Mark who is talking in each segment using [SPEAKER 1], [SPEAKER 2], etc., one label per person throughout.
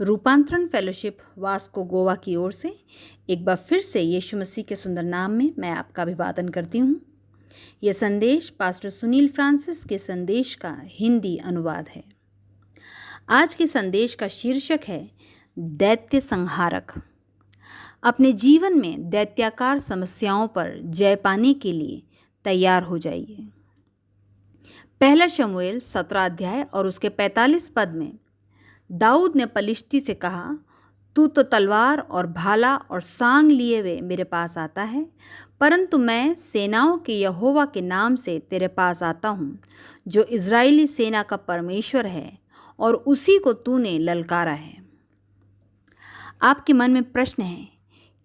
[SPEAKER 1] रूपांतरण fellowship Vasco Goa की ओर से एक बार फिर से यीशु मसीह के सुंदर नाम में मैं आपका अभिवादन करती हूँ। यह संदेश पास्टर सुनील फ्रांसिस के संदेश का हिंदी अनुवाद है। आज के संदेश का शीर्षक है दैत्य संहारक। अपने जीवन में दैत्याकार समस्याओं पर जय पाने के लिए तैयार हो जाइए। पहला शमूएल 17 अध्याय और उसके 45 पद में दाऊद ने पलिश्ती से कहा, तू तो तलवार और भाला और सांग लिए हुए मेरे पास आता है, परंतु मैं सेनाओं के यहोवा के नाम से तेरे पास आता हूँ, जो इज़राइली सेना का परमेश्वर है, और उसी को तूने ललकारा है। आपके मन में प्रश्न है,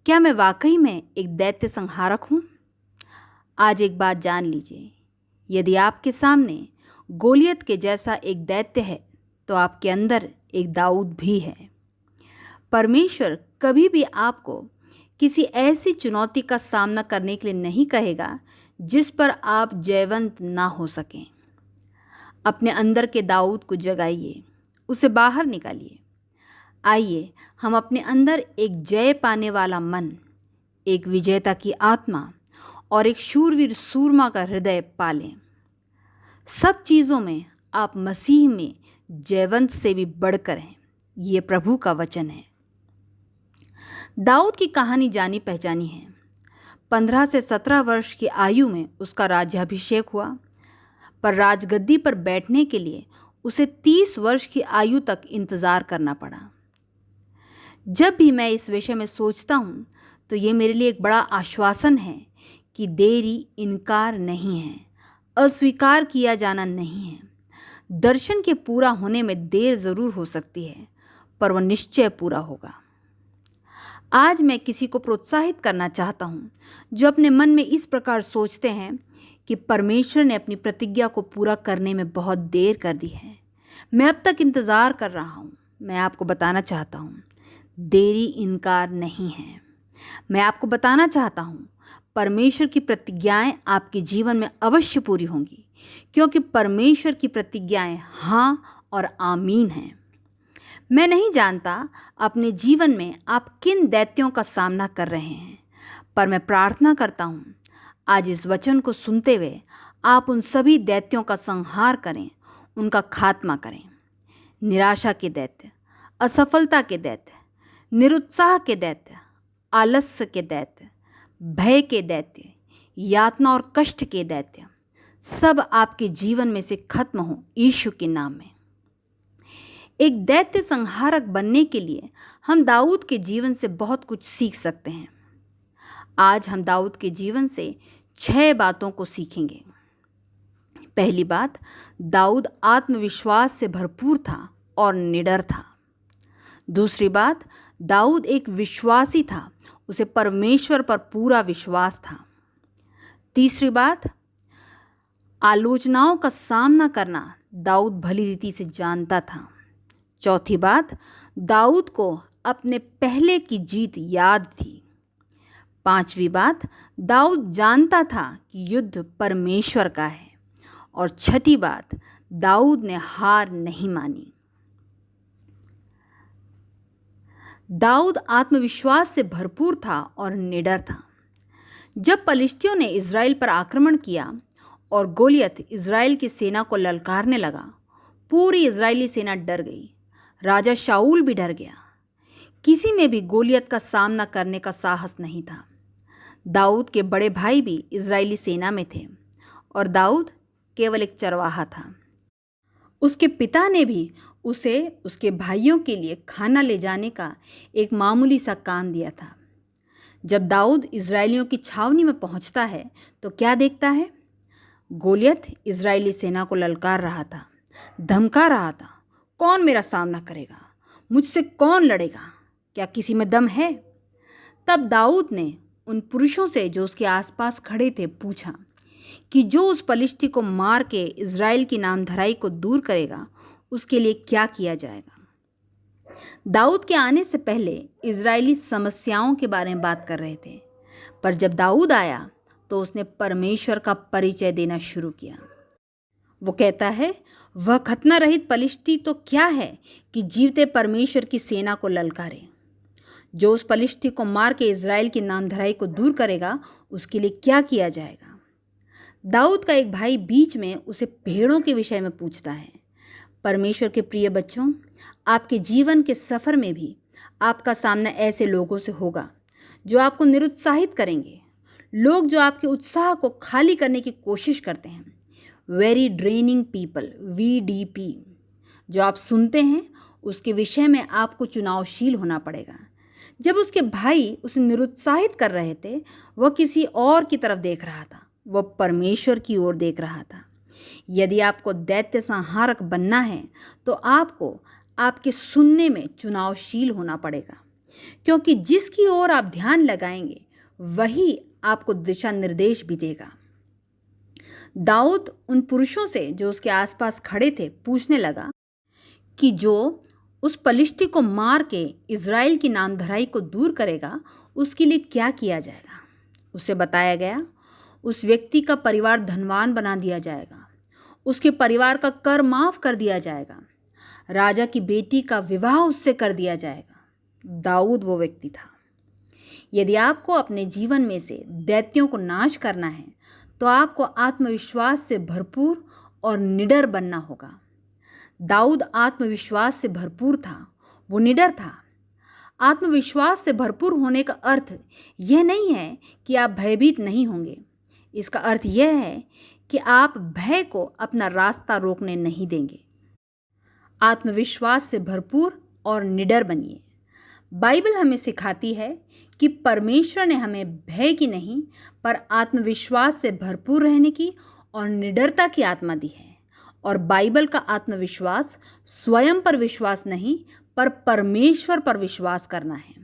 [SPEAKER 1] क्या मैं वाकई में एक दैत्य संहारक हूँ? आज एक बात जान लीजिए, यदि आपके सामने गोलियत के जैसा एक दैत्य है तो आपके अंदर एक दाऊद भी है। परमेश्वर कभी भी आपको किसी ऐसी चुनौती का सामना करने के लिए नहीं कहेगा जिस पर आप जयवंत ना हो सकें। अपने अंदर के दाऊद को जगाइए, उसे बाहर निकालिए। आइए हम अपने अंदर एक जय पाने वाला मन, एक विजेता की आत्मा और एक शूरवीर सूरमा का हृदय पालें। सब चीज़ों में आप मसीह में जयवंत से भी बढ़कर हैं। ये प्रभु का वचन है। दाऊद की कहानी जानी पहचानी है। 15 से 17 वर्ष की आयु में उसका राज्याभिषेक हुआ, पर राजगद्दी पर बैठने के लिए उसे 30 वर्ष की आयु तक इंतज़ार करना पड़ा। जब भी मैं इस विषय में सोचता हूँ तो ये मेरे लिए एक बड़ा आश्वासन है कि देरी इनकार नहीं है, अस्वीकार किया जाना नहीं है। दर्शन के पूरा होने में देर ज़रूर हो सकती है, पर वह निश्चय पूरा होगा। आज मैं किसी को प्रोत्साहित करना चाहता हूँ जो अपने मन में इस प्रकार सोचते हैं कि परमेश्वर ने अपनी प्रतिज्ञा को पूरा करने में बहुत देर कर दी है, मैं अब तक इंतज़ार कर रहा हूँ। मैं आपको बताना चाहता हूँ, देरी इनकार नहीं है। मैं आपको बताना चाहता हूँ, परमेश्वर की प्रतिज्ञाएं आपके जीवन में अवश्य पूरी होंगी, क्योंकि परमेश्वर की प्रतिज्ञाएं हाँ और आमीन हैं। मैं नहीं जानता अपने जीवन में आप किन दैत्यों का सामना कर रहे हैं, पर मैं प्रार्थना करता हूँ आज इस वचन को सुनते हुए आप उन सभी दैत्यों का संहार करें, उनका खात्मा करें। निराशा के दैत्य, असफलता के दैत्य, निरुत्साह के दैत्य, आलस्य के दैत्य, भय के दैत्य, यातना और कष्ट के दैत्य, सब आपके जीवन में से खत्म हो यीशु के नाम में। एक दैत्य संहारक बनने के लिए हम दाऊद के जीवन से बहुत कुछ सीख सकते हैं। आज हम दाऊद के जीवन से 6 बातों को सीखेंगे। पहली बात, दाऊद आत्मविश्वास से भरपूर था और निडर था। दूसरी बात, दाऊद एक विश्वासी था, उसे परमेश्वर पर पूरा विश्वास था। तीसरी बात, आलोचनाओं का सामना करना दाऊद भली रीति से जानता था। चौथी बात, दाऊद को अपने पहले की जीत याद थी। पांचवी बात, दाऊद जानता था कि युद्ध परमेश्वर का है। और छठी बात, दाऊद ने हार नहीं मानी। दाऊद आत्मविश्वास से भरपूर था और निडर था। जब पलिश्तियों ने इज़राइल पर आक्रमण किया और गोलियत इज़राइल की सेना को ललकारने लगा, पूरी इज़राइली सेना डर गई। राजा शाऊल भी डर गया। किसी में भी गोलियत का सामना करने का साहस नहीं था। दाऊद के बड़े भाई भी इज़राइली सेना में थे और दाऊद केवल एक चरवाहा था। उसके पिता ने भी उसे उसके भाइयों के लिए खाना ले जाने का एक मामूली सा काम दिया था। जब दाऊद इज़राइलियों की छावनी में पहुंचता है तो क्या देखता है? गोलियत इज़राइली सेना को ललकार रहा था, धमका रहा था, कौन मेरा सामना करेगा? मुझसे कौन लड़ेगा? क्या किसी में दम है? तब दाऊद ने उन पुरुषों से जो उसके आसपास खड़े थे पूछा कि जो उस पलिश्ती को मार के इज़राइल की नामधराई को दूर करेगा, उसके लिए क्या किया जाएगा? दाऊद के आने से पहले इज़राइली समस्याओं के बारे में बात कर रहे थे, पर जब दाऊद आया तो उसने परमेश्वर का परिचय देना शुरू किया। वो कहता है, वह खतना रहित पलिश्ती तो क्या है कि जीवते परमेश्वर की सेना को ललकारे। जो उस पलिश्ती को मार के इज़राइल की नामधराई को दूर करेगा, उसके लिए क्या किया जाएगा। दाऊद का एक भाई बीच में उसे भेड़ों के विषय में पूछता है। परमेश्वर के प्रिय बच्चों, आपके जीवन के सफ़र में भी आपका सामना ऐसे लोगों से होगा जो आपको निरुत्साहित करेंगे, लोग जो आपके उत्साह को खाली करने की कोशिश करते हैं। Very draining people, VDP। जो आप सुनते हैं उसके विषय में आपको चुनावशील होना पड़ेगा। जब उसके भाई उसे निरुत्साहित कर रहे थे, वह किसी और की तरफ देख रहा था, वह परमेश्वर की ओर देख रहा था। यदि आपको दैत्य संहारक बनना है तो आपको आपके सुनने में चुनावशील होना पड़ेगा, क्योंकि जिसकी ओर आप ध्यान लगाएंगे वही आपको दिशा निर्देश भी देगा। दाऊद उन पुरुषों से जो उसके आसपास खड़े थे पूछने लगा कि जो उस पलिश्ती को मार के इज़राइल की नामधराई को दूर करेगा, उसके लिए क्या किया जाएगा। उसे बताया गया, उस व्यक्ति का परिवार धनवान बना दिया जाएगा, उसके परिवार का कर माफ कर दिया जाएगा, राजा की बेटी का विवाह उससे कर दिया जाएगा। दाऊद वो व्यक्ति था। यदि आपको अपने जीवन में से दैत्यों को नाश करना है तो आपको आत्मविश्वास से भरपूर और निडर बनना होगा। दाऊद आत्मविश्वास से भरपूर था, वो निडर था। आत्मविश्वास से भरपूर होने का अर्थ यह नहीं है कि आप भयभीत नहीं होंगे। इसका अर्थ यह है कि आप भय को अपना रास्ता रोकने नहीं देंगे। आत्मविश्वास से भरपूर और निडर बनिए। बाइबल हमें सिखाती है कि परमेश्वर ने हमें भय की नहीं पर आत्मविश्वास से भरपूर रहने की और निडरता की आत्मा दी है। और बाइबल का आत्मविश्वास स्वयं पर विश्वास नहीं पर परमेश्वर पर विश्वास करना है।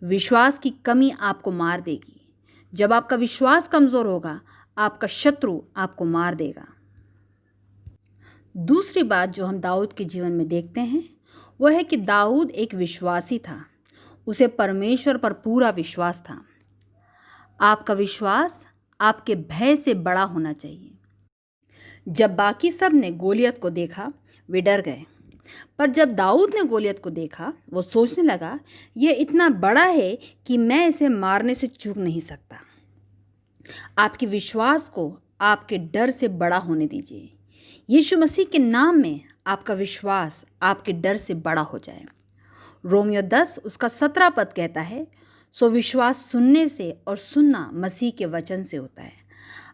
[SPEAKER 1] विश्वास की कमी आपको मार देगी। जब आपका विश्वास कमज़ोर होगा, आपका शत्रु आपको मार देगा। दूसरी बात जो हम दाऊद के जीवन में देखते हैं वह है कि दाऊद एक विश्वासी था। उसे परमेश्वर पर पूरा विश्वास था। आपका विश्वास आपके भय से बड़ा होना चाहिए। जब बाकी सब ने गोलियत को देखा, वे डर गए, पर जब दाऊद ने गोलियत को देखा, वो सोचने लगा, यह इतना बड़ा है कि मैं इसे मारने से चूक नहीं सकता। आपके विश्वास को आपके डर से बड़ा होने दीजिए। यीशु मसीह के नाम में आपका विश्वास आपके डर से बड़ा हो जाए। रोमियो 10 उसका 17 पद कहता है, सो विश्वास सुनने से और सुनना मसीह के वचन से होता है।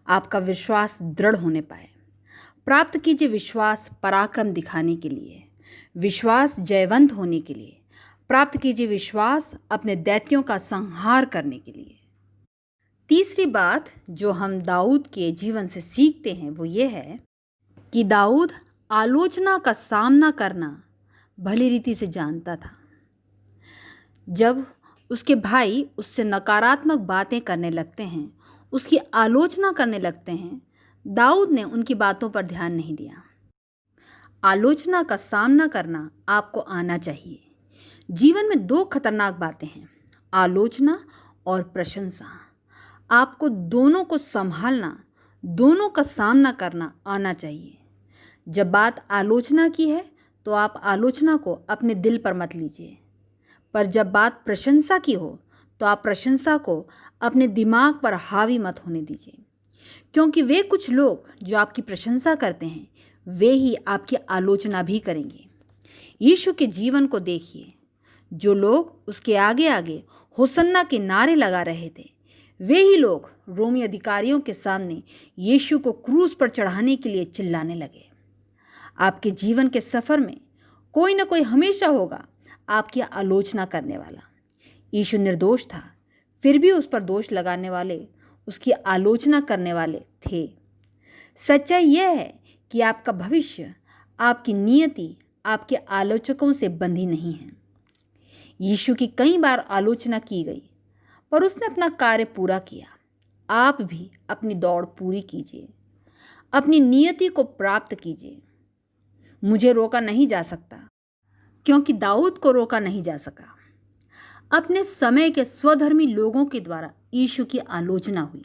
[SPEAKER 1] आपका विश्वास दृढ़ होने पाए। प्राप्त कीजिए विश्वास पराक्रम दिखाने के लिए, विश्वास जयवंत होने के लिए। प्राप्त कीजिए विश्वास अपने दैत्यों का संहार करने के लिए। तीसरी बात जो हम दाऊद के जीवन से सीखते हैं वो ये है कि दाऊद आलोचना का सामना करना भली रीति से जानता था। जब उसके भाई उससे नकारात्मक बातें करने लगते हैं, उसकी आलोचना करने लगते हैं, दाऊद ने उनकी बातों पर ध्यान नहीं दिया। आलोचना का सामना करना आपको आना चाहिए। जीवन में दो खतरनाक बातें हैं, आलोचना और प्रशंसा। आपको दोनों को संभालना, दोनों का सामना करना आना चाहिए। जब बात आलोचना की है तो आप आलोचना को अपने दिल पर मत लीजिए, पर जब बात प्रशंसा की हो तो आप प्रशंसा को अपने दिमाग पर हावी मत होने दीजिए, क्योंकि वे कुछ लोग जो आपकी प्रशंसा करते हैं वे ही आपकी आलोचना भी करेंगे। यीशु के जीवन को देखिए। जो लोग उसके आगे आगे होसन्ना के नारे लगा रहे थे, वे ही लोग रोमी अधिकारियों के सामने यीशु को क्रूस पर चढ़ाने के लिए चिल्लाने लगे। आपके जीवन के सफ़र में कोई ना कोई हमेशा होगा आपकी आलोचना करने वाला। यीशु निर्दोष था, फिर भी उस पर दोष लगाने वाले, उसकी आलोचना करने वाले थे। सच्चाई यह है कि आपका भविष्य, आपकी नियति आपके आलोचकों से बंधी नहीं है। यीशु की कई बार आलोचना की गई, पर उसने अपना कार्य पूरा किया। आप भी अपनी दौड़ पूरी कीजिए, अपनी नियति को प्राप्त कीजिए। मुझे रोका नहीं जा सकता, क्योंकि दाऊद को रोका नहीं जा सका। अपने समय के स्वधर्मी लोगों के द्वारा यीशु की आलोचना हुई।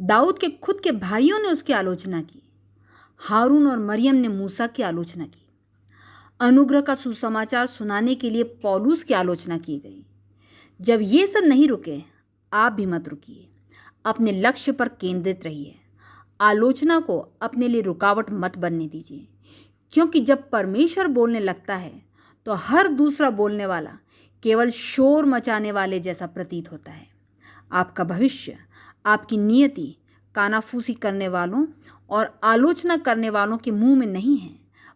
[SPEAKER 1] दाऊद के खुद के भाइयों ने उसकी आलोचना की। हारून और मरियम ने मूसा की आलोचना की। अनुग्रह का सुसमाचार सुनाने के लिए पौलुस की आलोचना की गई। जब ये सब नहीं रुके, आप भी मत रुकिए। अपने लक्ष्य पर केंद्रित रहिए। आलोचना को अपने लिए रुकावट मत बनने दीजिए, क्योंकि जब परमेश्वर बोलने लगता है तो हर दूसरा बोलने वाला केवल शोर मचाने वाले जैसा प्रतीत होता है। आपका भविष्य आपकी नियति कानाफूसी करने वालों और आलोचना करने वालों के मुंह में नहीं है,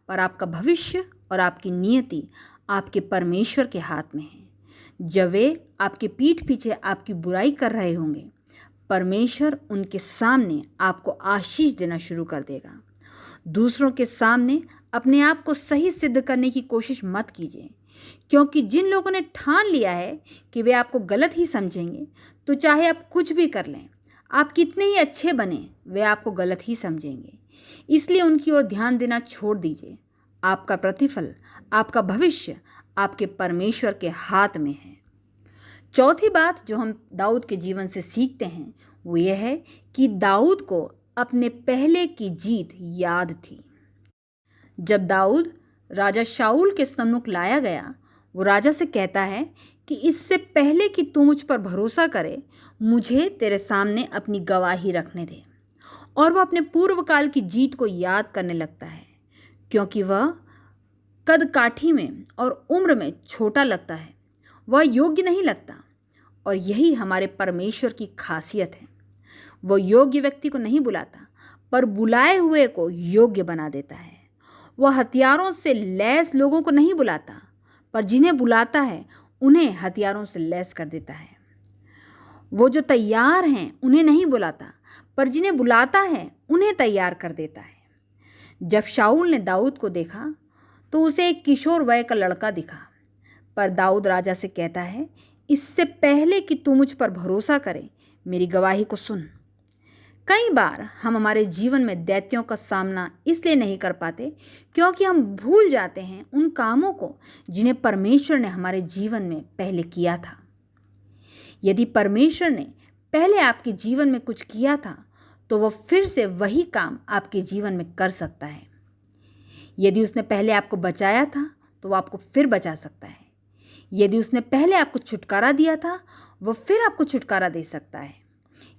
[SPEAKER 1] पर आपका भविष्य और आपकी नियति आपके परमेश्वर के हाथ में है। जब वे आपके पीठ पीछे आपकी बुराई कर रहे होंगे, परमेश्वर उनके सामने आपको आशीष देना शुरू कर देगा। दूसरों के सामने अपने आप को सही सिद्ध करने की कोशिश मत कीजिए, क्योंकि जिन लोगों ने ठान लिया है कि वे आपको गलत ही समझेंगे, तो चाहे आप कुछ भी कर लें, आप कितने ही अच्छे बने, वे आपको गलत ही समझेंगे। इसलिए उनकी ओर ध्यान देना छोड़ दीजिए। आपका प्रतिफल, आपका भविष्य आपके परमेश्वर के हाथ में है। चौथी बात जो हम दाऊद के जीवन से सीखते हैं वो ये है कि दाऊद को अपने पहले की जीत याद थी। जब दाऊद राजा शाऊल के सम्मुख लाया गया, वो राजा से कहता है कि इससे पहले कि तू मुझ पर भरोसा करे, मुझे तेरे सामने अपनी गवाही रखने दे। और वह अपने पूर्व काल की जीत को याद करने लगता है, क्योंकि वह कद काठी में और उम्र में छोटा लगता है, वह योग्य नहीं लगता। और यही हमारे परमेश्वर की खासियत है। वह योग्य व्यक्ति को नहीं बुलाता, पर बुलाए हुए को योग्य बना देता है। वह हथियारों से लैस लोगों को नहीं बुलाता, पर जिन्हें बुलाता है उन्हें हथियारों से लैस कर देता है। वो जो तैयार हैं उन्हें नहीं बुलाता, पर जिन्हें बुलाता है उन्हें तैयार कर देता है। जब शाऊल ने दाऊद को देखा तो उसे एक किशोर वय का लड़का दिखा, पर दाऊद राजा से कहता है, इससे पहले कि तू मुझ पर भरोसा करे, मेरी गवाही को सुन। कई बार हम हमारे जीवन में दैत्यों का सामना इसलिए नहीं कर पाते क्योंकि हम भूल जाते हैं उन कामों को जिन्हें परमेश्वर ने हमारे जीवन में पहले किया था। यदि परमेश्वर ने पहले आपके जीवन में कुछ किया था, तो वह फिर से वही काम आपके जीवन में कर सकता है। यदि उसने पहले आपको बचाया था, तो वह आपको फिर बचा सकता है। यदि उसने पहले आपको छुटकारा दिया था, वह फिर आपको छुटकारा दे सकता है।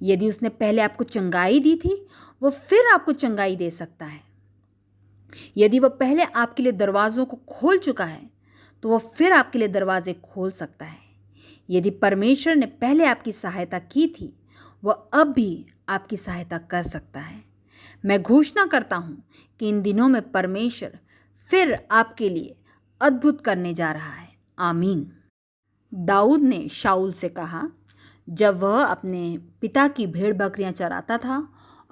[SPEAKER 1] यदि उसने पहले आपको चंगाई दी थी, वह फिर आपको चंगाई दे सकता है। यदि वह पहले आपके लिए दरवाज़ों को खोल चुका है, तो वह फिर आपके लिए दरवाजे खोल सकता है। यदि परमेश्वर ने पहले आपकी सहायता की थी, वह अब भी आपकी सहायता कर सकता है। मैं घोषणा करता हूँ कि इन दिनों में परमेश्वर फिर आपके लिए अद्भुत करने जा रहा है। आमीन। दाऊद ने शाऊल से कहा, जब वह अपने पिता की भेड़ बकरियां चराता था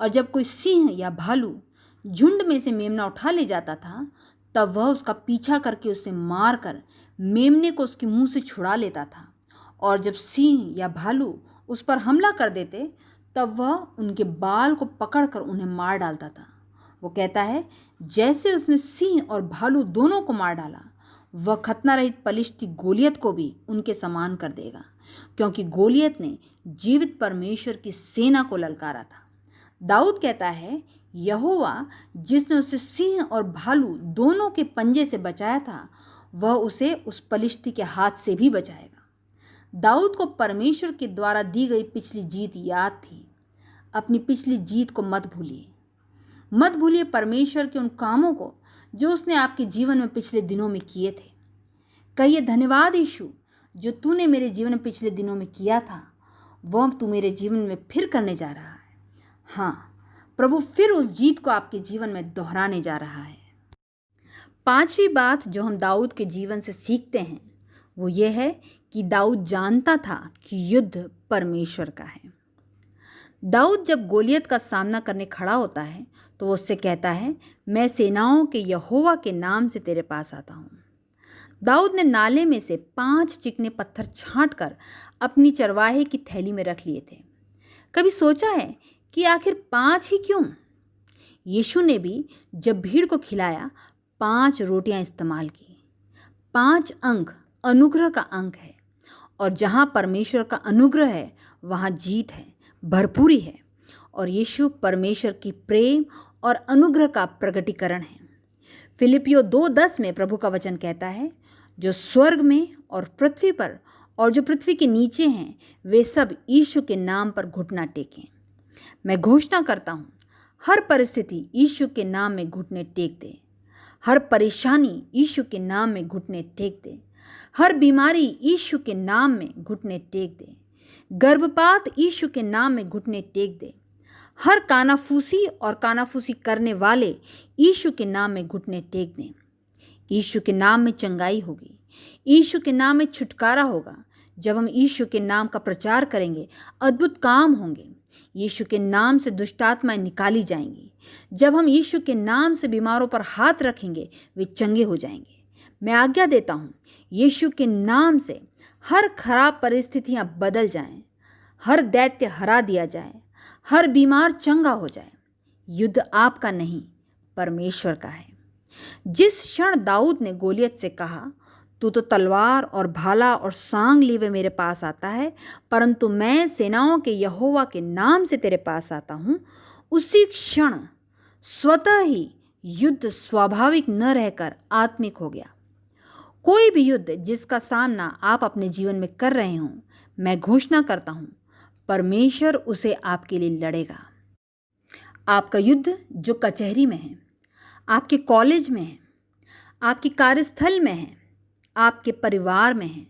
[SPEAKER 1] और जब कोई सिंह या भालू झुंड में से मेमना उठा ले जाता था, तब वह उसका पीछा करके उसे मारकर मेमने को उसके मुंह से छुड़ा लेता था। और जब सिंह या भालू उस पर हमला कर देते, तब वह उनके बाल को पकड़कर उन्हें मार डालता था। वो कहता है, जैसे उसने सिंह और भालू दोनों को मार डाला, वह खतना रहित पलिश्ती गोलियत को भी उनके समान कर देगा, क्योंकि गोलियत ने जीवित परमेश्वर की सेना को ललकारा था। दाऊद कहता है, यहोवा जिसने उसे सिंह और भालू दोनों के पंजे से बचाया था, वह उसे उस पलिश्ती के हाथ से भी बचाएगा। दाऊद को परमेश्वर के द्वारा दी गई पिछली जीत याद थी। अपनी पिछली जीत को मत भूलिए। मत भूलिए परमेश्वर के उन कामों को जो उसने आपके जीवन में पिछले दिनों में किए थे। कहिए, धन्यवाद यीशु, जो तूने मेरे जीवन में पिछले दिनों में किया था, वह तू मेरे जीवन में फिर करने जा रहा है। हाँ, प्रभु फिर उस जीत को आपके जीवन में दोहराने जा रहा है। पांचवी बात जो हम दाऊद के जीवन से सीखते हैं वो ये है कि दाऊद जानता था कि युद्ध परमेश्वर का है। दाऊद जब गोलियत का सामना करने खड़ा होता है तो वो उससे कहता है, मैं सेनाओं के यहोवा के नाम से तेरे पास आता हूँ। दाऊद ने नाले में से 5 चिकने पत्थर छांटकर अपनी चरवाहे की थैली में रख लिए थे। कभी सोचा है कि आखिर 5 ही क्यों? यीशु ने भी जब भीड़ को खिलाया 5 रोटियां इस्तेमाल की। 5 अंक अनुग्रह का अंक है, और जहाँ परमेश्वर का अनुग्रह है वहाँ जीत है, भरपूरी है। और यीशु परमेश्वर की प्रेम और अनुग्रह का प्रकटीकरण है। फिलिपियो 2:10 में प्रभु का वचन कहता है, जो स्वर्ग में और पृथ्वी पर और जो पृथ्वी के नीचे हैं वे सब यीशु के नाम पर घुटना टेकें। मैं घोषणा करता हूँ, हर परिस्थिति यीशु के नाम में घुटने टेक दे। हर परेशानी यीशु के नाम में घुटने टेक दे। हर बीमारी यीशु के नाम में घुटने टेक दे। गर्भपात यीशु के नाम में घुटने टेक दे। हर कानाफूसी और कानाफूसी करने वाले यीशु के नाम में घुटने टेक दें। यीशु के नाम में चंगाई होगी। यीशु के नाम में छुटकारा होगा। जब हम यीशु के नाम का प्रचार करेंगे, अद्भुत काम होंगे। यीशु के नाम से दुष्टात्माएं निकाली जाएंगी। जब हम यीशु के नाम से बीमारों पर हाथ रखेंगे, वे चंगे हो जाएंगे। मैं आज्ञा देता हूँ, यीशु के नाम से हर खराब परिस्थितियाँ बदल जाएं, हर दैत्य हरा दिया जाए, हर बीमार चंगा हो जाए। युद्ध आपका नहीं, परमेश्वर का है। जिस क्षण दाऊद ने गोलियत से कहा, तू तो तलवार और भाला और सांग लिए मेरे पास आता है, परंतु मैं सेनाओं के यहोवा के नाम से तेरे पास आता हूँ, उसी क्षण स्वतः ही युद्ध स्वाभाविक न रहकर आत्मिक हो गया। कोई भी युद्ध जिसका सामना आप अपने जीवन में कर रहे हों, मैं घोषणा करता हूँ, परमेश्वर उसे आपके लिए लड़ेगा। आपका युद्ध जो कचहरी में है, आपके कॉलेज में है, आपकी कार्यस्थल में है, आपके परिवार में है,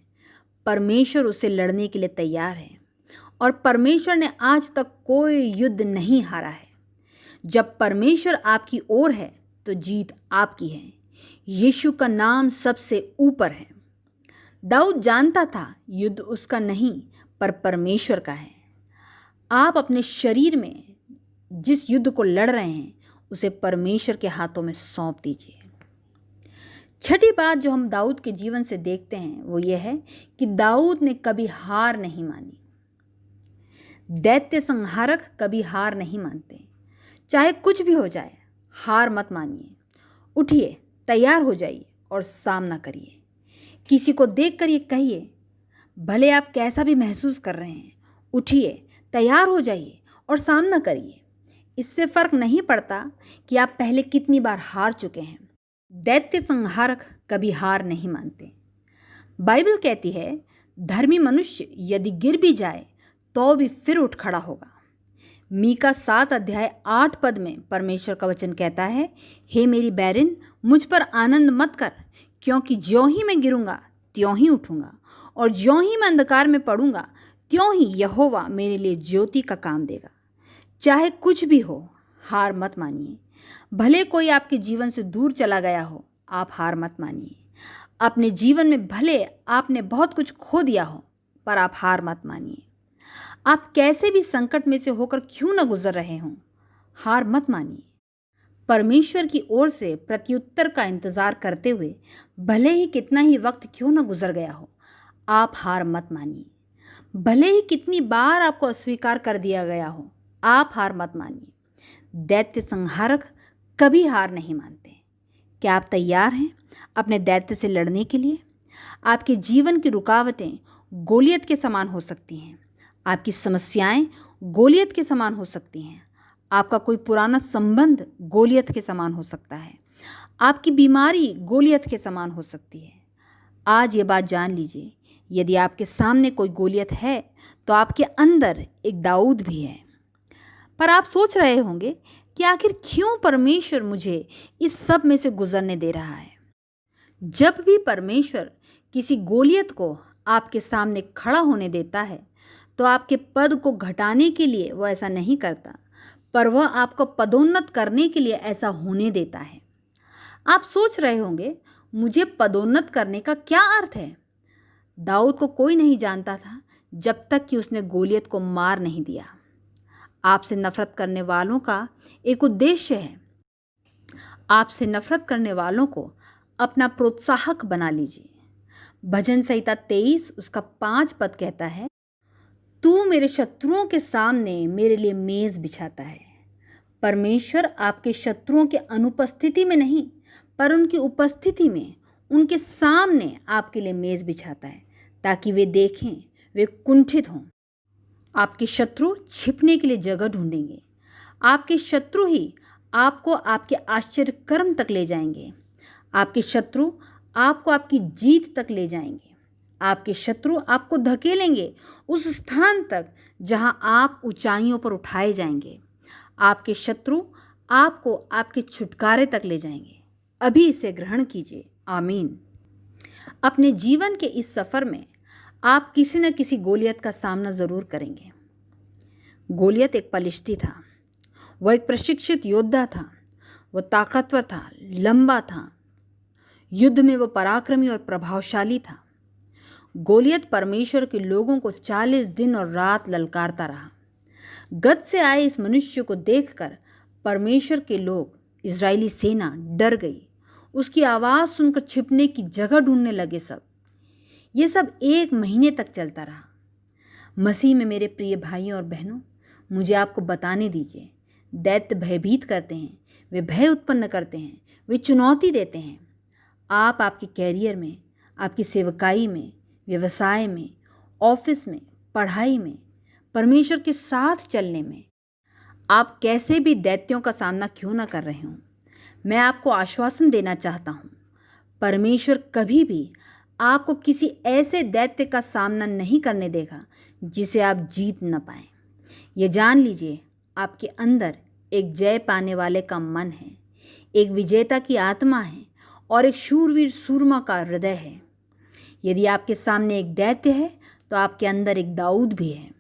[SPEAKER 1] परमेश्वर उसे लड़ने के लिए तैयार है। और परमेश्वर ने आज तक कोई युद्ध नहीं हारा है। जब परमेश्वर आपकी ओर है तो जीत आपकी है। यीशु का नाम सबसे ऊपर है। दाऊद जानता था युद्ध उसका नहीं पर परमेश्वर का है। आप अपने शरीर में जिस युद्ध को लड़ रहे हैं उसे परमेश्वर के हाथों में सौंप दीजिए। छठी बात जो हम दाऊद के जीवन से देखते हैं वो ये है कि दाऊद ने कभी हार नहीं मानी। दैत्य संहारक कभी हार नहीं मानते। चाहे कुछ भी हो जाए, हार मत मानिए। उठिए, तैयार हो जाइए और सामना करिए। किसी को देखकर ये कहिए, भले आप कैसा भी महसूस कर रहे हैं, उठिए, तैयार हो जाइए और सामना करिए। इससे फर्क नहीं पड़ता कि आप पहले कितनी बार हार चुके हैं। दैत्य संहारक कभी हार नहीं मानते। बाइबल कहती है, धर्मी मनुष्य यदि गिर भी जाए तो भी फिर उठ खड़ा होगा। मीका 7:8 में परमेश्वर का वचन कहता है, हे मेरी बैरिन, मुझ पर आनंद मत कर, क्योंकि ज्यों ही मैं गिरूंगा त्यों ही उठूंगा, और ज्यों ही मैं अंधकार में पड़ूंगा त्यों ही यहोवा मेरे लिए ज्योति का काम देगा। चाहे कुछ भी हो, हार मत मानिए। भले कोई आपके जीवन से दूर चला गया हो, आप हार मत मानिए। अपने जीवन में भले आपने बहुत कुछ खो दिया हो, पर आप हार मत मानिए। आप कैसे भी संकट में से होकर क्यों न गुजर रहे हों, हार मत मानिए। परमेश्वर की ओर से प्रत्युत्तर का इंतजार करते हुए भले ही कितना ही वक्त क्यों न गुजर गया हो, आप हार मत मानिए। भले ही कितनी बार आपको अस्वीकार कर दिया गया हो, आप हार मत मानिए। दैत्य संहारक कभी हार नहीं मानते। क्या आप तैयार हैं अपने दैत्य से लड़ने के लिए? आपके जीवन की रुकावटें गोलियत के समान हो सकती हैं। आपकी समस्याएं गोलियत के समान हो सकती हैं। आपका कोई पुराना संबंध गोलियत के समान हो सकता है। आपकी बीमारी गोलियत के समान हो सकती है। आज ये बात जान लीजिए, यदि आपके सामने कोई गोलियत है तो आपके अंदर एक दाऊद भी है। पर आप सोच रहे होंगे कि आखिर क्यों परमेश्वर मुझे इस सब में से गुजरने दे रहा है। जब भी परमेश्वर किसी गोलियत को आपके सामने खड़ा होने देता है तो आपके पद को घटाने के लिए वह ऐसा नहीं करता, पर वह आपको पदोन्नत करने के लिए ऐसा होने देता है। आप सोच रहे होंगे, मुझे पदोन्नत करने का क्या अर्थ है? दाऊद को कोई नहीं जानता था जब तक कि उसने गोलियत को मार नहीं दिया। आपसे नफरत करने वालों का एक उद्देश्य है। आपसे नफरत करने वालों को अपना प्रोत्साहक बना लीजिए। भजन संहिता 23 उसका 5 पद कहता है, तू मेरे शत्रुओं के सामने मेरे लिए मेज बिछाता है। परमेश्वर आपके शत्रुओं के अनुपस्थिति में नहीं, पर उनकी उपस्थिति में, उनके सामने आपके लिए मेज बिछाता है, ताकि वे देखें, वे कुंठित हों। आपके शत्रु छिपने के लिए जगह ढूंढेंगे। आपके शत्रु ही आपको आपके आश्चर्य कर्म तक ले जाएंगे। आपके शत्रु आपको आपकी जीत तक ले जाएंगे। आपके शत्रु आपको धकेलेंगे उस स्थान तक जहां आप ऊंचाइयों पर उठाए जाएंगे। आपके शत्रु आपको आपके छुटकारे तक ले जाएंगे। अभी इसे ग्रहण कीजिए। आमीन। अपने जीवन के इस सफ़र में आप किसी न किसी गोलियत का सामना ज़रूर करेंगे। गोलियत एक पलिश्ती था। वह एक प्रशिक्षित योद्धा था। वह ताकतवर था, लंबा था। युद्ध में वह पराक्रमी और प्रभावशाली था। गोलियत परमेश्वर के लोगों को 40 दिन और रात ललकारता रहा। गत से आए इस मनुष्य को देखकर परमेश्वर के लोग, इजरायली सेना डर गई। उसकी आवाज़ सुनकर छिपने की जगह ढूंढने लगे सब। ये सब 1 महीने तक चलता रहा। मसीह में मेरे प्रिय भाइयों और बहनों, मुझे आपको बताने दीजिए, दैत्य भयभीत करते हैं, वे भय उत्पन्न करते हैं, वे चुनौती देते हैं। आप आपके कैरियर में, आपकी सेवकाई में, व्यवसाय में, ऑफिस में, पढ़ाई में, परमेश्वर के साथ चलने में आप कैसे भी दैत्यों का सामना क्यों ना कर रहे हों, मैं आपको आश्वासन देना चाहता हूँ, परमेश्वर कभी भी आपको किसी ऐसे दैत्य का सामना नहीं करने देगा जिसे आप जीत न पाएं। ये जान लीजिए, आपके अंदर एक जय पाने वाले का मन है, एक विजेता की आत्मा है और एक शूरवीर सूरमा का हृदय है। यदि आपके सामने एक दैत्य है तो आपके अंदर एक दाऊद भी है।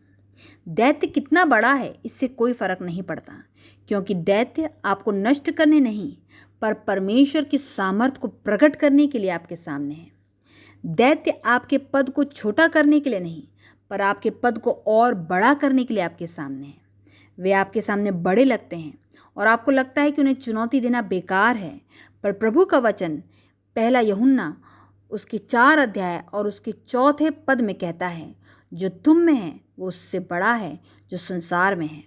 [SPEAKER 1] दैत्य कितना बड़ा है इससे कोई फर्क नहीं पड़ता, क्योंकि दैत्य आपको नष्ट करने नहीं पर परमेश्वर की सामर्थ को प्रकट करने के लिए आपके सामने है। दैत्य आपके पद को छोटा करने के लिए नहीं पर आपके पद को और बड़ा करने के लिए आपके सामने है। वे आपके सामने बड़े लगते हैं और आपको लगता है कि उन्हें चुनौती देना बेकार है, पर प्रभु का वचन 1 यूहन्ना उसके 4 अध्याय और उसके 4 पद में कहता है, जो तुम में है वो उससे बड़ा है जो संसार में है।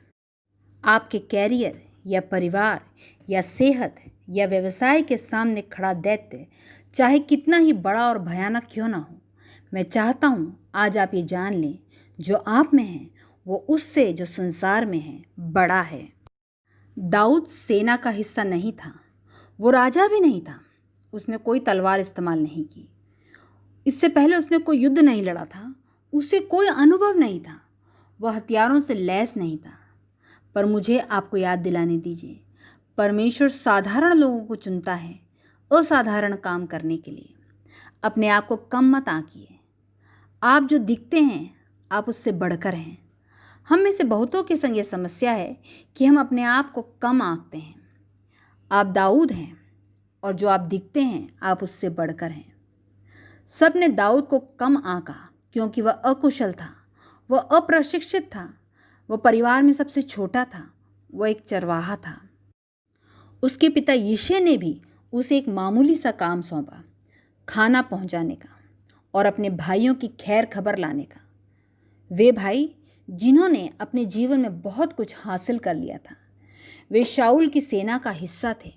[SPEAKER 1] आपके कैरियर या परिवार या सेहत या व्यवसाय के सामने खड़ा दैत्य चाहे कितना ही बड़ा और भयानक क्यों ना हो, मैं चाहता हूँ आज आप ये जान लें, जो आप में है वो उससे जो संसार में है बड़ा है। दाऊद सेना का हिस्सा नहीं था, वो राजा भी नहीं था। उसने कोई तलवार इस्तेमाल नहीं की। इससे पहले उसने कोई युद्ध नहीं लड़ा था। उसे कोई अनुभव नहीं था। वह हथियारों से लैस नहीं था। पर मुझे आपको याद दिलाने दीजिए, परमेश्वर साधारण लोगों को चुनता है असाधारण काम करने के लिए। अपने आप को कम मत आंकिए। आप जो दिखते हैं आप उससे बढ़कर हैं। हम में से बहुतों के संग ये समस्या है कि हम अपने आप को कम आंकते हैं। आप दाऊद हैं और जो आप दिखते हैं आप उससे बढ़कर हैं। सब ने दाऊद को कम आंका क्योंकि वह अकुशल था, वह अप्रशिक्षित था, वह परिवार में सबसे छोटा था, वह एक चरवाहा था। उसके पिता यिशै ने भी उसे एक मामूली सा काम सौंपा, खाना पहुंचाने का और अपने भाइयों की खैर खबर लाने का। वे भाई जिन्होंने अपने जीवन में बहुत कुछ हासिल कर लिया था, वे शाऊल की सेना का हिस्सा थे।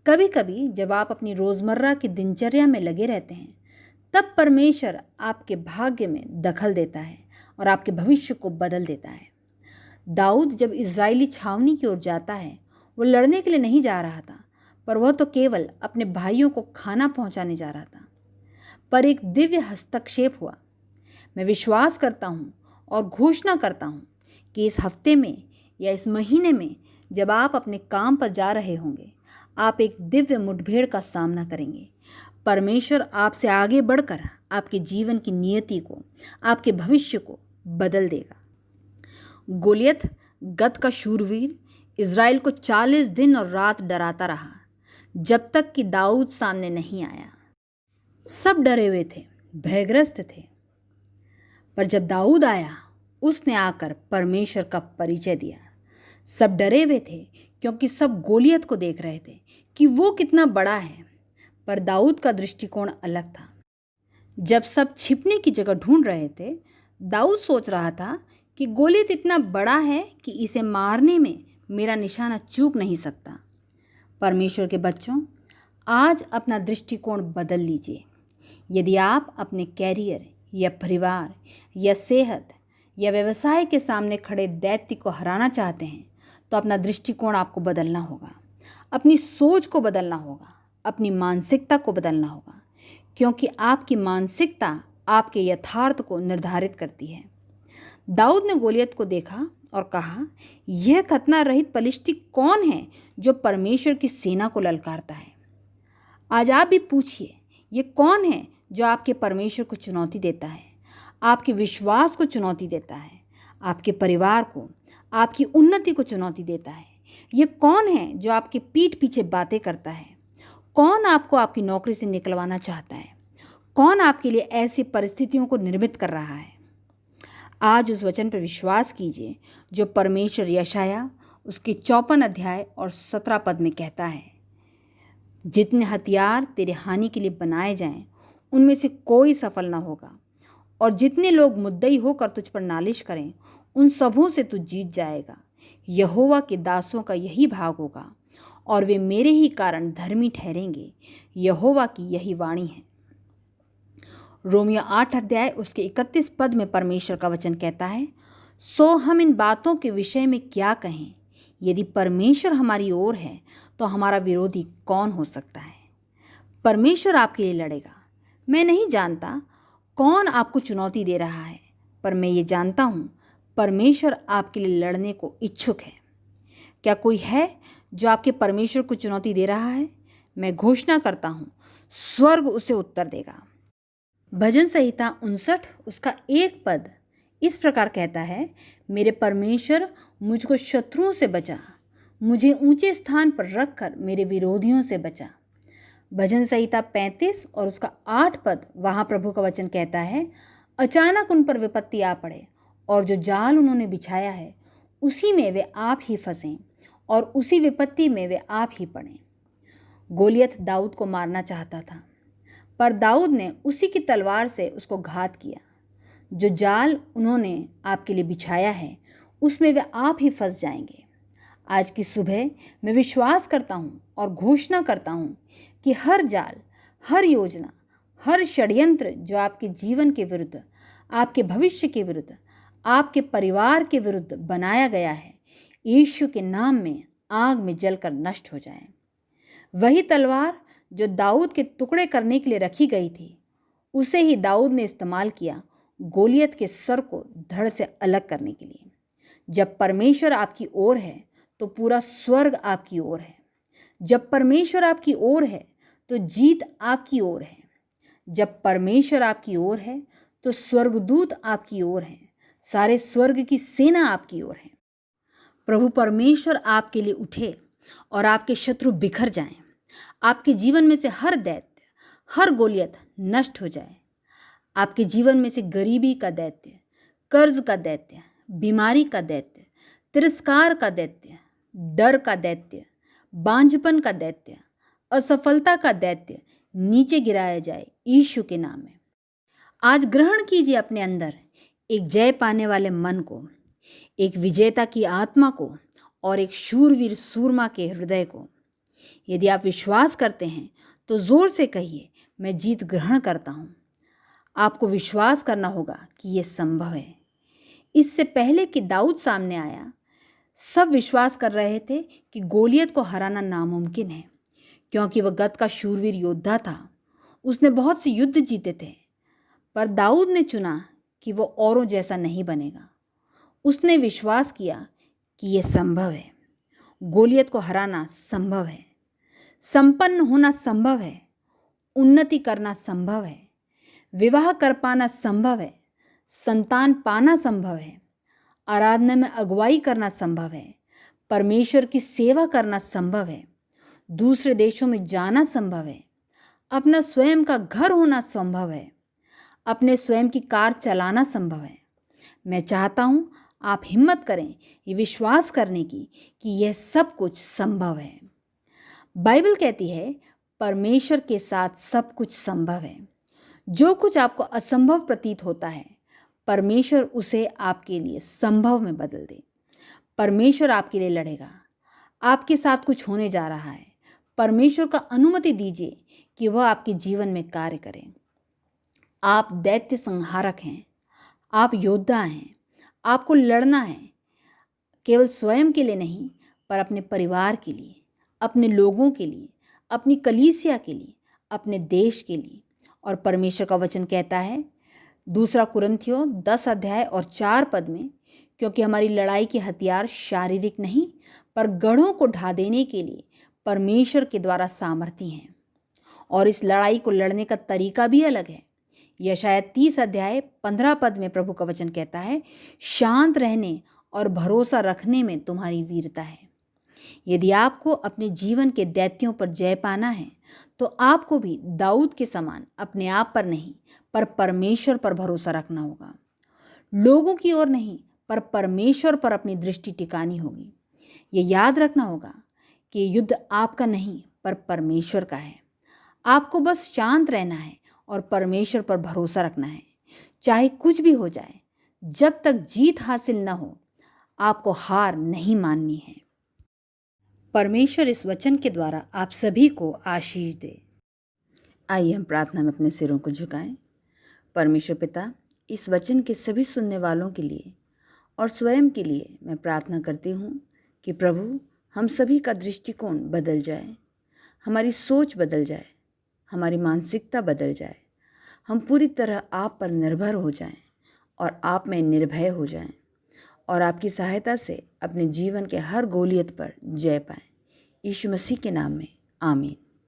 [SPEAKER 1] कभी कभी जब आप अपनी रोज़मर्रा की दिनचर्या में लगे रहते हैं, तब परमेश्वर आपके भाग्य में दखल देता है और आपके भविष्य को बदल देता है। दाऊद जब इज़राइली छावनी की ओर जाता है, वो लड़ने के लिए नहीं जा रहा था, पर वह तो केवल अपने भाइयों को खाना पहुंचाने जा रहा था। पर एक दिव्य हस्तक्षेप हुआ। मैं विश्वास करता हूँ और घोषणा करता हूँ कि इस हफ्ते में या इस महीने में जब आप अपने काम पर जा रहे होंगे, आप एक दिव्य मुठभेड़ का सामना करेंगे। परमेश्वर आपसे आगे बढ़कर आपके जीवन की नियति को, आपके भविष्य को बदल देगा। गोलियत गत का शूरवीर इज़राइल को 40 दिन और रात डराता रहा, जब तक कि दाऊद सामने नहीं आया। सब डरे हुए थे, भयग्रस्त थे, पर जब दाऊद आया, उसने आकर परमेश्वर का परिचय दिया। सब डरे हुए थे क्योंकि सब गोलियत को देख रहे थे कि वो कितना बड़ा है, पर दाऊद का दृष्टिकोण अलग था। जब सब छिपने की जगह ढूंढ रहे थे, दाऊद सोच रहा था कि गोलियत इतना बड़ा है कि इसे मारने में मेरा निशाना चूक नहीं सकता। परमेश्वर के बच्चों, आज अपना दृष्टिकोण बदल लीजिए। यदि आप अपने कैरियर या परिवार या सेहत या व्यवसाय के सामने खड़े दैत्य को हराना चाहते हैं, तो अपना दृष्टिकोण आपको बदलना होगा, अपनी सोच को बदलना होगा, अपनी मानसिकता को बदलना होगा, क्योंकि आपकी मानसिकता आपके यथार्थ को निर्धारित करती है। दाऊद ने गोलियत को देखा और कहा, यह खतना रहित पलिश्ती कौन है जो परमेश्वर की सेना को ललकारता है? आज आप भी पूछिए, ये कौन है जो आपके परमेश्वर को चुनौती देता है, आपके विश्वास को चुनौती देता है, आपके परिवार को, आपकी उन्नति को चुनौती देता है? ये कौन है जो आपके पीठ पीछे बातें करता है? कौन आपको आपकी नौकरी से निकलवाना चाहता है? कौन आपके लिए ऐसी परिस्थितियों को निर्मित कर रहा है? आज उस वचन पर विश्वास कीजिए जो परमेश्वर यशाया उसके 54 अध्याय और 17 पद में कहता है, जितने हथियार तेरे हानि के लिए बनाए जाएं, उनमें से कोई सफल ना होगा, और जितने लोग मुद्दई होकर तुझ पर नालिश करें, उन सबों से तू जीत जाएगा। यहोवा के दासों का यही भाग होगा, और वे मेरे ही कारण धर्मी ठहरेंगे। यहोवा की यही वाणी है। रोमियो 8 अध्याय उसके 31 पद में परमेश्वर का वचन कहता है, सो हम इन बातों के विषय में क्या कहें? यदि परमेश्वर हमारी ओर है तो हमारा विरोधी कौन हो सकता है? परमेश्वर आपके लिए लड़ेगा। मैं नहीं जानता कौन आपको चुनौती दे रहा है, पर मैं ये जानता हूँ परमेश्वर आपके लिए लड़ने को इच्छुक है। क्या कोई है जो आपके परमेश्वर को चुनौती दे रहा है? मैं घोषणा करता हूँ, स्वर्ग उसे उत्तर देगा। भजन संहिता 59 उसका 1 पद इस प्रकार कहता है, मेरे परमेश्वर मुझको शत्रुओं से बचा, मुझे ऊंचे स्थान पर रखकर मेरे विरोधियों से बचा। भजन संहिता 35 और उसका 8 पद वहाँ प्रभु का वचन कहता है, अचानक उन पर विपत्ति आ पड़े, और जो जाल उन्होंने बिछाया है उसी में वे आप ही फंसें, और उसी विपत्ति में वे आप ही पड़ें। गोलियत दाऊद को मारना चाहता था, पर दाऊद ने उसी की तलवार से उसको घात किया। जो जाल उन्होंने आपके लिए बिछाया है उसमें वे आप ही फंस जाएंगे। आज की सुबह मैं विश्वास करता हूँ और घोषणा करता हूँ कि हर जाल, हर योजना, हर षड्यंत्र जो आपके जीवन के विरुद्ध, आपके भविष्य के विरुद्ध, आपके परिवार के विरुद्ध बनाया गया है, यीशु के नाम में आग में जलकर नष्ट हो जाए। वही तलवार जो दाऊद के टुकड़े करने के लिए रखी गई थी, उसे ही दाऊद ने इस्तेमाल किया गोलियत के सर को धड़ से अलग करने के लिए। जब परमेश्वर आपकी ओर है तो पूरा स्वर्ग आपकी ओर है। जब परमेश्वर आपकी ओर है तो जीत आपकी ओर है। जब परमेश्वर आपकी ओर है तो स्वर्गदूत आपकी ओर है, सारे स्वर्ग की सेना आपकी ओर है। प्रभु परमेश्वर आपके लिए उठे और आपके शत्रु बिखर जाएं। आपके जीवन में से हर दैत्य, हर गोलियत नष्ट हो जाए। आपके जीवन में से गरीबी का दैत्य, कर्ज का दैत्य, बीमारी का दैत्य, तिरस्कार का दैत्य, डर का दैत्य, बांझपन का दैत्य, असफलता का दैत्य नीचे गिराया जाए यीशु के नाम में। आज ग्रहण कीजिए अपने अंदर एक जय पाने वाले मन को, एक विजेता की आत्मा को और एक शूरवीर सूरमा के हृदय को। यदि आप विश्वास करते हैं तो जोर से कहिए, मैं जीत ग्रहण करता हूँ। आपको विश्वास करना होगा कि यह संभव है। इससे पहले कि दाऊद सामने आया, सब विश्वास कर रहे थे कि गोलियत को हराना नामुमकिन है, क्योंकि वह गत का शूरवीर योद्धा था। उसने बहुत से युद्ध जीते थे, पर दाऊद ने चुना कि वो औरों जैसा नहीं बनेगा। उसने विश्वास किया कि यह संभव है। गोलियत को हराना संभव है, संपन्न होना संभव है, उन्नति करना संभव है, विवाह कर पाना संभव है, संतान पाना संभव है, आराधना में अगुवाई करना संभव है, परमेश्वर की सेवा करना संभव है, दूसरे देशों में जाना संभव है, अपना स्वयं का घर होना संभव है, अपने स्वयं की कार चलाना संभव है। मैं चाहता हूँ आप हिम्मत करें ये विश्वास करने की कि यह सब कुछ संभव है। बाइबल कहती है परमेश्वर के साथ सब कुछ संभव है। जो कुछ आपको असंभव प्रतीत होता है, परमेश्वर उसे आपके लिए संभव में बदल दे। परमेश्वर आपके लिए लड़ेगा। आपके साथ कुछ होने जा रहा है। परमेश्वर का अनुमति दीजिए कि वह आपके जीवन में कार्य करें। आप दैत्य संहारक हैं, आप योद्धा हैं। आपको लड़ना है, केवल स्वयं के लिए नहीं, पर अपने परिवार के लिए, अपने लोगों के लिए, अपनी कलीसिया के लिए, अपने देश के लिए। और परमेश्वर का वचन कहता है 2 कुरिन्थियों 10 अध्याय और 4 पद में, क्योंकि हमारी लड़ाई के हथियार शारीरिक नहीं पर गढ़ों को ढा देने के लिए परमेश्वर के द्वारा सामर्थी हैं। और इस लड़ाई को लड़ने का तरीका भी अलग है। यशायाह 30 अध्याय 15 पद में प्रभु का वचन कहता है, शांत रहने और भरोसा रखने में तुम्हारी वीरता है। यदि आपको अपने जीवन के दैत्यों पर जय पाना है तो आपको भी दाऊद के समान अपने आप पर नहीं पर परमेश्वर पर भरोसा रखना होगा। लोगों की ओर नहीं पर परमेश्वर पर अपनी दृष्टि टिकानी होगी। ये याद रखना होगा कि युद्ध आपका नहीं पर परमेश्वर का है। आपको बस शांत रहना है और परमेश्वर पर भरोसा रखना है, चाहे कुछ भी हो जाए। जब तक जीत हासिल न हो, आपको हार नहीं माननी है। परमेश्वर इस वचन के द्वारा आप सभी को आशीष दे। आइए हम प्रार्थना में अपने सिरों को झुकाएं। परमेश्वर पिता, इस वचन के सभी सुनने वालों के लिए और स्वयं के लिए मैं प्रार्थना करती हूँ कि प्रभु, हम सभी का दृष्टिकोण बदल जाए, हमारी सोच बदल जाए, हमारी मानसिकता बदल जाए। हम पूरी तरह आप पर निर्भर हो जाएं और आप में निर्भय हो जाएं और आपकी सहायता से अपने जीवन के हर गोलियत पर जय पाएं। यीशु मसीह के नाम में आमीन।